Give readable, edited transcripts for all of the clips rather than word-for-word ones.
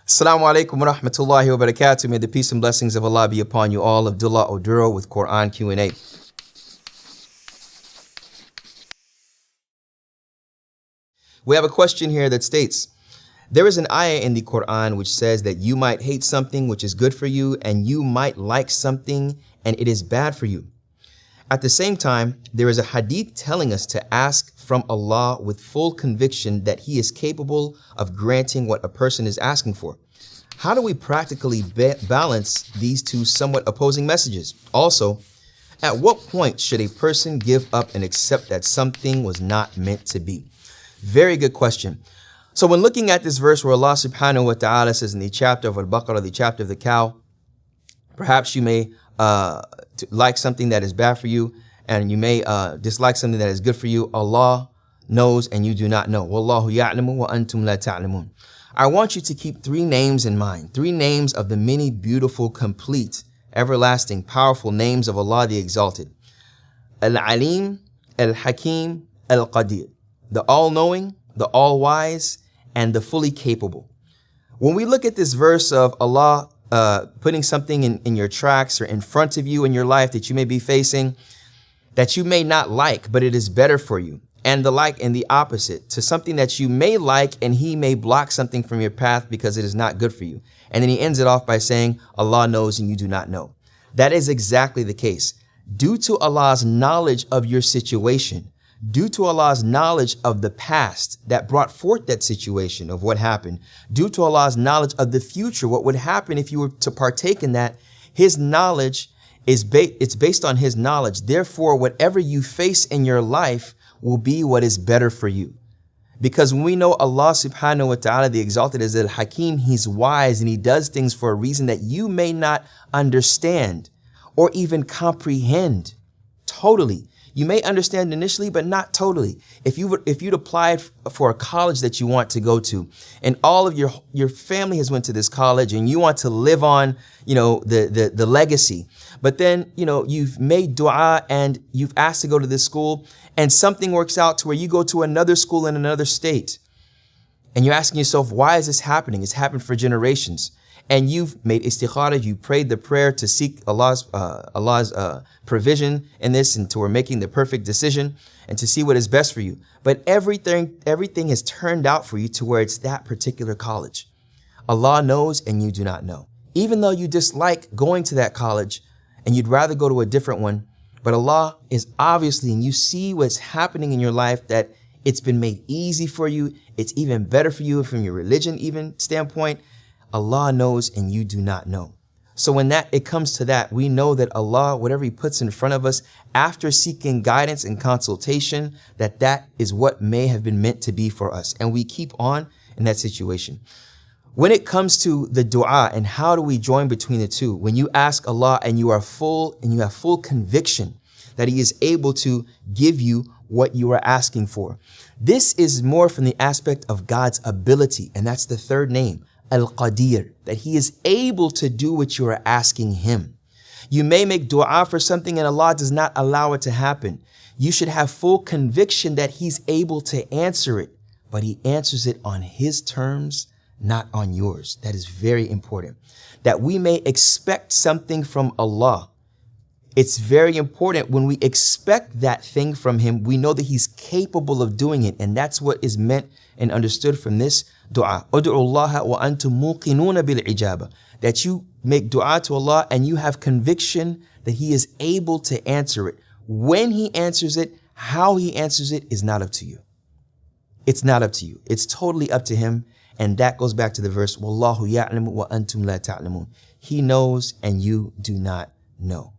Assalamu alaikum wa rahmatullahi wa barakatuh. May the peace and blessings of Allah be upon you all. Abdullah Oduro with Qur'an Q&A. We have a question here that states, there is an ayah in the Qur'an which says that you might hate something which is good for you and you might like something and it is bad for you. At the same time, there is a hadith telling us to ask from Allah with full conviction that He is capable of granting what a person is asking for. How do we practically balance these two somewhat opposing messages? Also, at what point should a person give up and accept that something was not meant to be? Very good question. So when looking at this verse where Allah subhanahu wa ta'ala says in the chapter of Al-Baqarah, the chapter of the cow, perhaps you may like something that is bad for you, and you may dislike something that is good for you. Allah knows and you do not know. Wallahu ya'lamu wa antum la ta'lamun. I want you to keep three names in mind, three names of the many beautiful, complete, everlasting, powerful names of Allah the Exalted. Al-Alim, Al-Hakim, Al-Qadir. The all-knowing, the all-wise, and the fully capable. When we look at this verse of Allah putting something in your tracks or in front of you in your life that you may be facing, that you may not like, but it is better for you, and the like and the opposite to something that you may like and He may block something from your path because it is not good for you. And then He ends it off by saying, Allah knows and you do not know. That is exactly the case. Due to Allah's knowledge of your situation, due to Allah's knowledge of the past that brought forth that situation of what happened, due to Allah's knowledge of the future, what would happen if you were to partake in that, His knowledge it's based on His knowledge. Therefore, whatever you face in your life will be what is better for you. Because when we know Allah subhanahu wa ta'ala, the Exalted, is Al-Hakim, He's wise and He does things for a reason that you may not understand or even comprehend totally. You may understand initially, but not totally. If you'd applied for a college that you want to go to, and all of your family has went to this college, and you want to live on, the legacy, but then, you've made dua and you've asked to go to this school, and something works out to where you go to another school in another state, and you're asking yourself, why is this happening? It's happened for generations. And you've made istikhara, you prayed the prayer to seek Allah's provision in this, and to making the perfect decision and to see what is best for you. But everything has turned out for you to where it's that particular college. Allah knows and you do not know. Even though you dislike going to that college and you'd rather go to a different one, but Allah is obviously, and you see what's happening in your life, that it's been made easy for you. It's even better for you from your religion even standpoint. Allah knows and you do not know. So when it comes to that, we know that Allah, whatever He puts in front of us after seeking guidance and consultation, that is what may have been meant to be for us. And we keep on in that situation. When it comes to the dua and how do we join between the two, when you ask Allah and you have full conviction that He is able to give you what you are asking for. This is more from the aspect of God's ability. And that's the third name. Al-Qadir, that He is able to do what you are asking Him. You may make dua for something and Allah does not allow it to happen. You should have full conviction that He's able to answer it, but He answers it on His terms, not on yours. That is very important. That we may expect something from Allah. It's very important when we expect that thing from Him, we know that He's capable of doing it. And that's what is meant and understood from this dua. Ud'u Allah wa antum muqinuna bil ijaba. That you make dua to Allah and you have conviction that He is able to answer it. When He answers it, how He answers it is not up to you. It's not up to you. It's totally up to Him. And that goes back to the verse, Wallahu ya'lamu wa antum la ta'lamun. He knows and you do not know.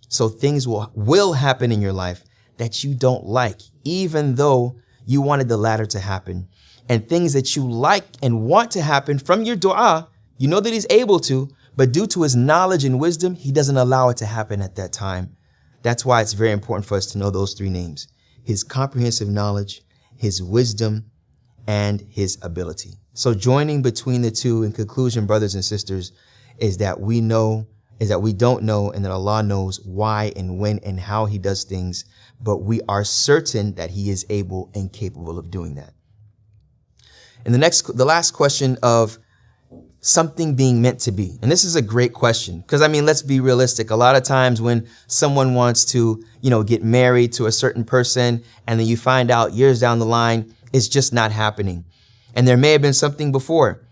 So things will happen in your life that you don't like, even though you wanted the latter to happen. And things that you like and want to happen from your dua, you know that He's able to, but due to His knowledge and wisdom, He doesn't allow it to happen at that time. That's why it's very important for us to know those three names: His comprehensive knowledge, His wisdom, and His ability. So joining between the two, in conclusion, brothers and sisters, is that we don't know and that Allah knows why and when and how He does things, but we are certain that He is able and capable of doing that. And the last question of something being meant to be? And this is a great question, because I mean, let's be realistic. A lot of times when someone wants to, get married to a certain person, and then you find out years down the line, it's just not happening. And there may have been something before.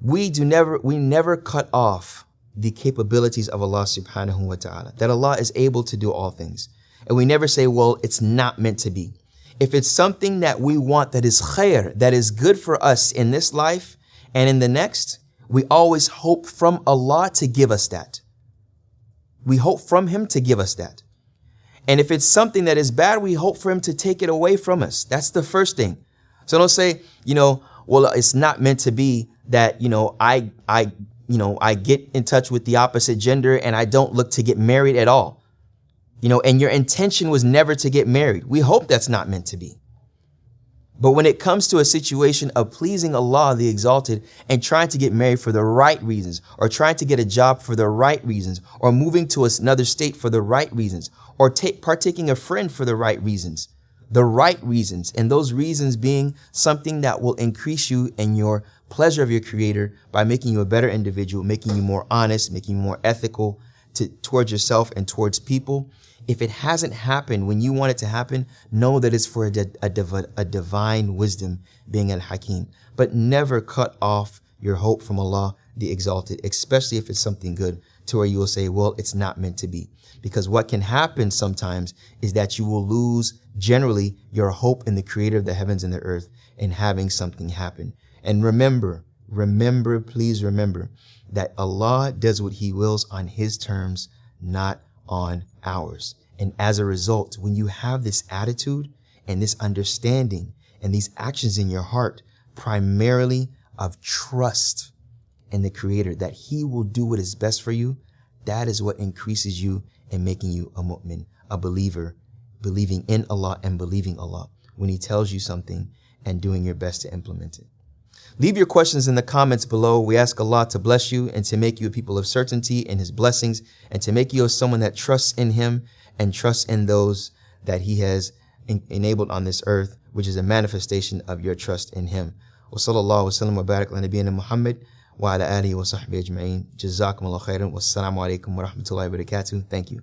We never cut off the capabilities of Allah subhanahu wa ta'ala, that Allah is able to do all things. And we never say, well, it's not meant to be. If it's something that we want that is khair, that is good for us in this life and in the next, we always hope from Allah to give us that. We hope from Him to give us that. And if it's something that is bad, we hope for Him to take it away from us. That's the first thing. So don't say, well, it's not meant to be that, I get in touch with the opposite gender and I don't look to get married at all. And your intention was never to get married. We hope that's not meant to be. But when it comes to a situation of pleasing Allah, the Exalted, and trying to get married for the right reasons, or trying to get a job for the right reasons, or moving to another state for the right reasons, or partaking a friend for the right reasons, and those reasons being something that will increase you in your pleasure of your Creator by making you a better individual, making you more honest, making you more ethical towards yourself and towards people. If it hasn't happened when you want it to happen, know that it's for a divine wisdom, being al-Hakim. But never cut off your hope from Allah, the Exalted, especially if it's something good, to where you will say, well, it's not meant to be. Because what can happen sometimes is that you will lose generally your hope in the Creator of the heavens and the earth in having something happen. And remember, please remember that Allah does what He wills on His terms, not on ours. And as a result, when you have this attitude and this understanding and these actions in your heart, primarily of trust in the Creator, that He will do what is best for you, that is what increases you in making you a mu'min, a believer, believing in Allah and believing Allah when He tells you something and doing your best to implement it. Leave your questions in the comments below. We ask Allah to bless you and to make you a people of certainty in His blessings, and to make you someone that trusts in Him and trusts in those that He has enabled on this earth, which is a manifestation of your trust in Him. Wa sallallahu wa sallam wa barak ala nabiyyina Muhammad wa ala alihi wa sahbihi ajma'in. Jazakumullahu khairan. Wassalamu alaikum wa rahmatullahi wa barakatuh. Thank you.